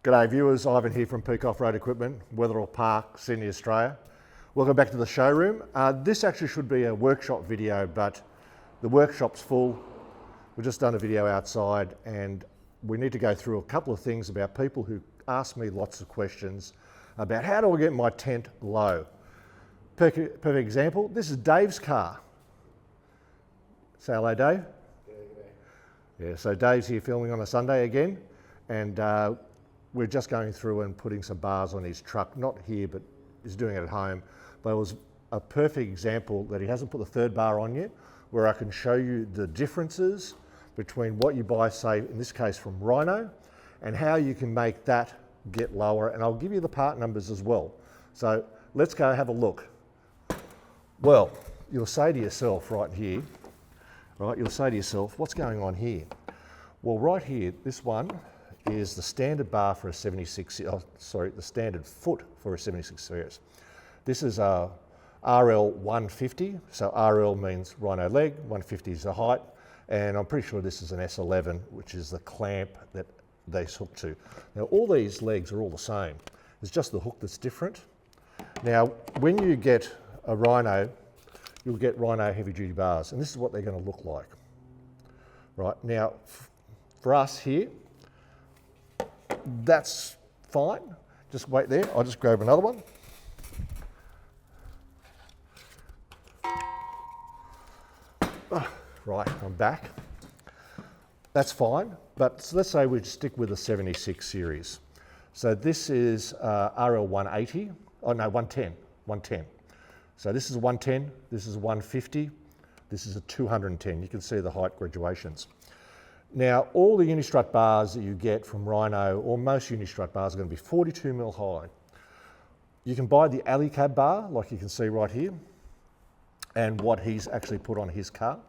G'day viewers, Ivan here from Peak Off-Road Equipment, Wetherill Park, Sydney, Australia. Welcome back to the showroom. This actually should be a workshop video, but the workshop's full. We've just done a video outside and we need to go through a couple of things about people who ask me lots of questions about how do I get my tent low. Perfect example, this is Dave's car. Say hello, Dave. Yeah, so Dave's here filming on a Sunday again, and we're just going through and putting some bars on his truck, not here, but he's doing it at home. But it was a perfect example that he hasn't put the third bar on yet, where I can show you the differences between what you buy, say, in this case from Rhino, and how you can make that get lower. And I'll give you the part numbers as well. So let's go have a look. Well, you'll say to yourself right here, right, you'll say to yourself, what's going on here? Well, right here, this one is the standard bar for a 76, the standard foot for a 76 series. This is a RL 150, so RL means Rhino leg, 150 is the height, and I'm pretty sure this is an S11, which is the clamp that they hook to. Now, all these legs are all the same. It's just the hook that's different. Now, when you get a Rhino, you'll get Rhino heavy duty bars, and this is what they're going to look like. Right, now, for us here, that's fine. Just wait there. I'll just grab another one. Right, I'm back. That's fine, but let's say we stick with the 76 series. So this is RL 180, oh no, 110. So this is 110, this is 150, this is a 210. You can see the height graduations. Now, all the Unistrut bars that you get from Rhino, or most Unistrut bars, are going to be 42 mil high. You can buy the Alu-Cab bar, like you can see right here, and what he's actually put on his car.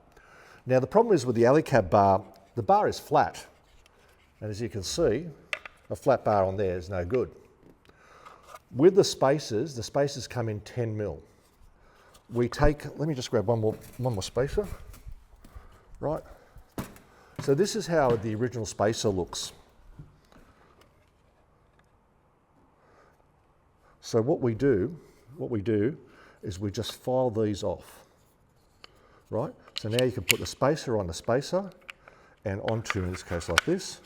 Now, the problem is with the Alu-Cab bar, the bar is flat. And as you can see, a flat bar on there is no good. With the spacers come in 10 mil. We take, let me just grab one more spacer, right? So this is how the original spacer looks. So what we do is we just file these off, right? So now you can put the spacer on the spacer and onto, in this case like this,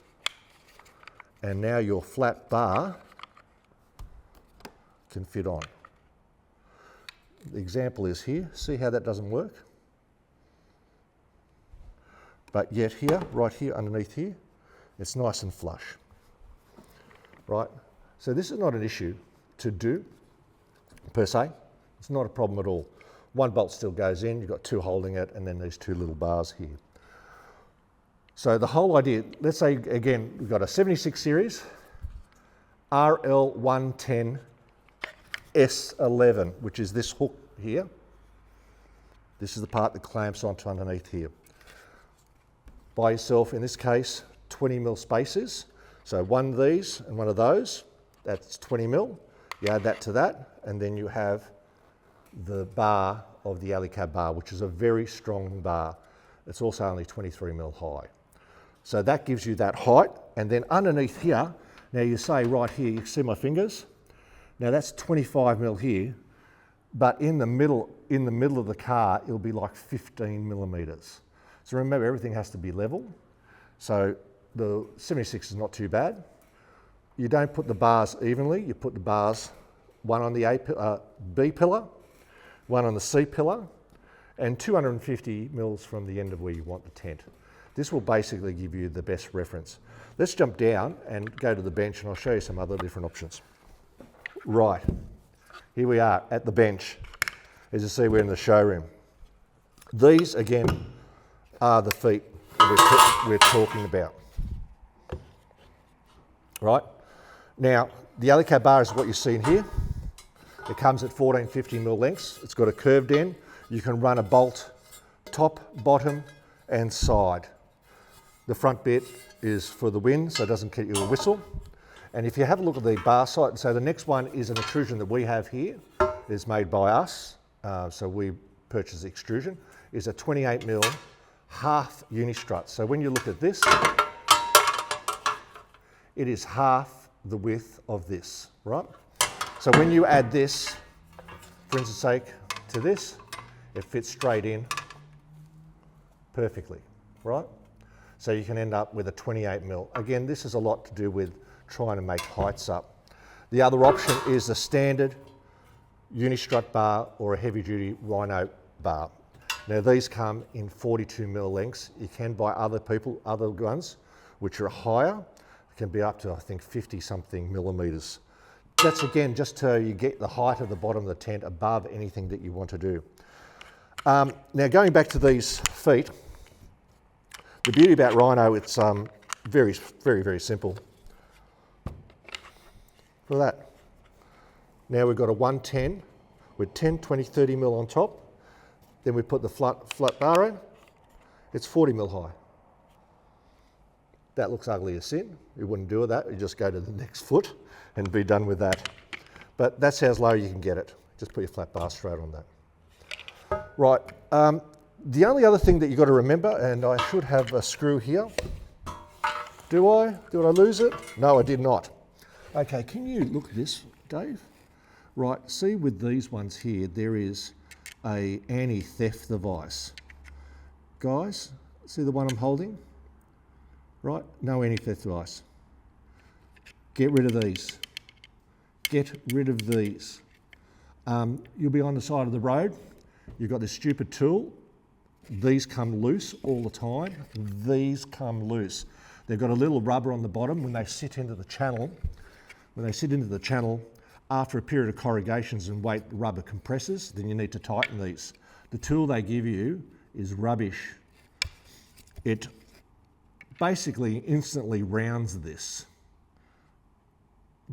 and now your flat bar can fit on. The example is here. See how that doesn't work? But yet here, right here, underneath here, it's nice and flush, right? So this is not an issue to do, per se. It's not a problem at all. One bolt still goes in, you've got two holding it, and then these two little bars here. So the whole idea, let's say, again, we've got a 76 series, RL 110 S11, which is this hook here. This is the part that clamps onto underneath here. Buy yourself, in this case, 20 mil spacers. So one of these and one of those, that's 20 mil. You add that to that, and then you have the bar of the Alu-Cab bar, which is a very strong bar. It's also only 23 mil high. So that gives you that height, and then underneath here, now you say right here, you see my fingers? Now that's 25 mil here, but in the middle of the car, it'll be like 15 millimeters. So remember, everything has to be level. So the 76 is not too bad. You don't put the bars evenly. You put the bars, one on the B pillar, one on the C pillar, and 250 mils from the end of where you want the tent. This will basically give you the best reference. Let's jump down and go to the bench, and I'll show you some other different options. Right, here we are at the bench. As you see, we're in the showroom. These, again, are the feet that we're talking about. Right? Now, the Alu-Cab bar is what you see in here. It comes at 1450 mil lengths. It's got a curved end. You can run a bolt top, bottom, and side. The front bit is for the wind, so it doesn't get you a whistle. And if you have a look at the bar side, so the next one is an extrusion that we have here. It's made by us, so we purchase the extrusion. Is a 28 mil half Unistrut. So when you look at this, it is half the width of this, right? So when you add this, for instance sake, to this, it fits straight in perfectly, right? So you can end up with a 28 mil. Again, this is a lot to do with trying to make heights up. The other option is a standard unistrut bar or a heavy duty rhino bar. Now these come in 42 mil lengths. You can buy other ones, which are higher. It can be up to, I think, 50 something millimeters. That's again, just so you get the height of the bottom of the tent above anything that you want to do. Now going back to these feet, the beauty about Rhino, it's very, very, very simple. Look at that. Now we've got a 110 with 10, 20, 30 mil on top. Then we put the flat bar in. It's 40 mil high. That looks ugly as sin. You wouldn't do that. You just go to the next foot and be done with that. But that's how low you can get it. Just put your flat bar straight on that. Right. The only other thing that you've got to remember, and I should have a screw here. Do I? Did I lose it? No, I did not. Okay, can you look at this, Dave? Right, see with these ones here, there is a anti-theft device. Guys, see the one I'm holding? Right, no anti-theft device. Get rid of these. Get rid of these. You'll be on the side of the road. You've got this stupid tool. These come loose all the time. These come loose. They've got a little rubber on the bottom when they sit into the channel. When they sit into the channel, after a period of corrugations and weight, the rubber compresses, then you need to tighten these. The tool they give you is rubbish. It basically instantly rounds this.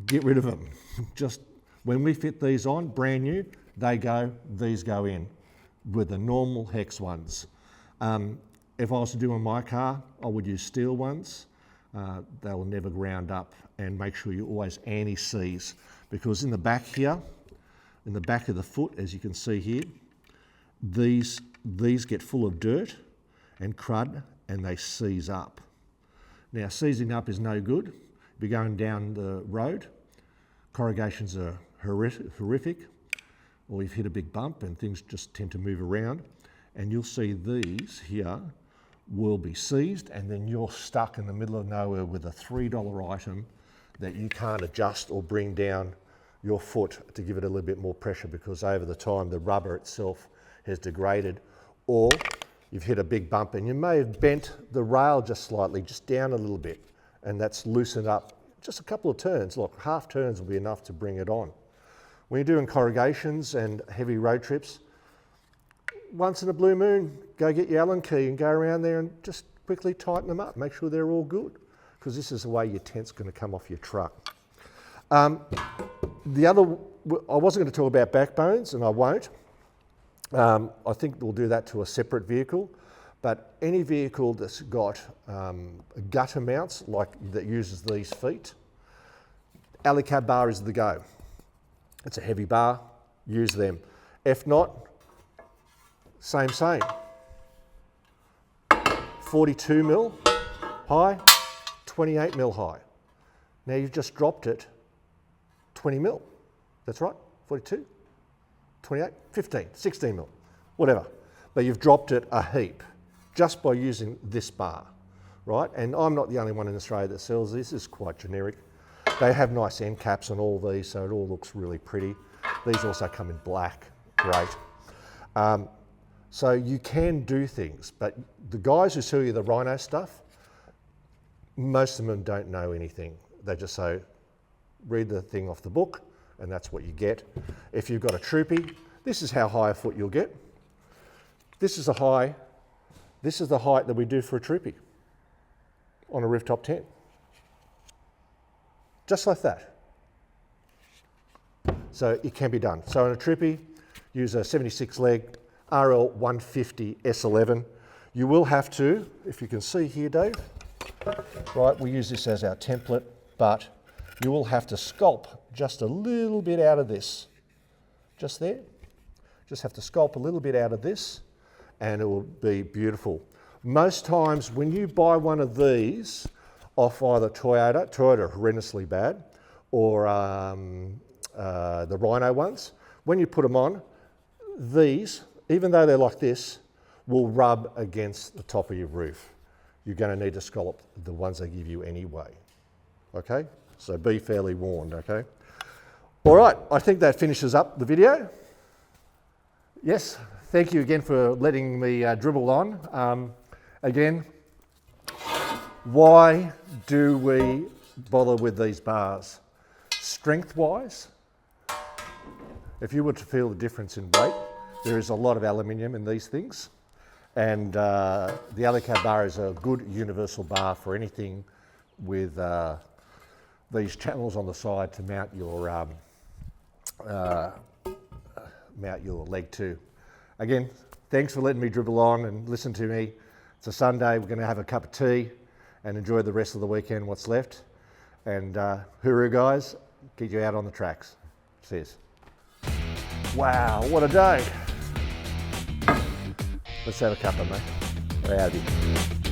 Get rid of them. Just when we fit these on, brand new, these go in with the normal hex ones. If I was to do on my car, I would use steel ones. They will never ground up, and make sure you always anti-seize, because in the back here, in the back of the foot, as you can see here, these get full of dirt and crud and they seize up. Now seizing up is no good. If you're going down the road, corrugations are horrific, or you've hit a big bump and things just tend to move around, and you'll see these here will be seized, and then you're stuck in the middle of nowhere with a $3 item that you can't adjust or bring down your foot to give it a little bit more pressure, because over the time the rubber itself has degraded, or you've hit a big bump and you may have bent the rail just slightly, just down a little bit, and that's loosened up just a couple of turns. Look, half turns will be enough to bring it on. When you're doing corrugations and heavy road trips, once in a blue moon, go get your Allen key and go around there and just quickly tighten them up. Make sure they're all good, because this is the way your tent's going to come off your truck. I wasn't going to talk about backbones, and I won't. I think we'll do that to a separate vehicle, but any vehicle that's got gutter mounts, like that uses these feet, Alu-Cab bar is the go. It's a heavy bar, use them. If not, same. 42 mil high, 28 mil high. Now you've just dropped it 20 mil. That's right, 42, 28, 15, 16 mil, whatever. But you've dropped it a heap just by using this bar, right? And I'm not the only one in Australia that sells this. It's quite generic. They have nice end caps on all these, so it all looks really pretty. These also come in black, great. So you can do things, but the guys who sell you the Rhino stuff, most of them don't know anything. They just say, read the thing off the book, and that's what you get. If you've got a troopy, this is how high a foot you'll get. This is the height that we do for a troopy on a rooftop tent. Just like that. So it can be done. So on a troopy, use a 76 leg RL 150 S11. You will have to, if you can see here, Dave, right, we use this as our template, but you will have to sculpt just a little bit out of this. Just there. Just have to sculpt a little bit out of this, and it will be beautiful. Most times when you buy one of these off either Toyota are horrendously bad, or the Rhino ones. When you put them on, these, even though they're like this, will rub against the top of your roof. You're going to need to scallop the ones they give you anyway. Okay, so be fairly warned, okay? All right, I think that finishes up the video. Yes, thank you again for letting me dribble on. Again, why do we bother with these bars? Strength-wise, if you were to feel the difference in weight, there is a lot of aluminium in these things. And the Alu-Cab bar is a good universal bar for anything with these channels on the side to mount your leg to. Again, thanks for letting me dribble on and listen to me. It's a Sunday, we're going to have a cup of tea and enjoy the rest of the weekend, what's left. And hooroo guys, get you out on the tracks. Cheers. Wow, what a day. Let's have a cuppa, mate. We're out of here.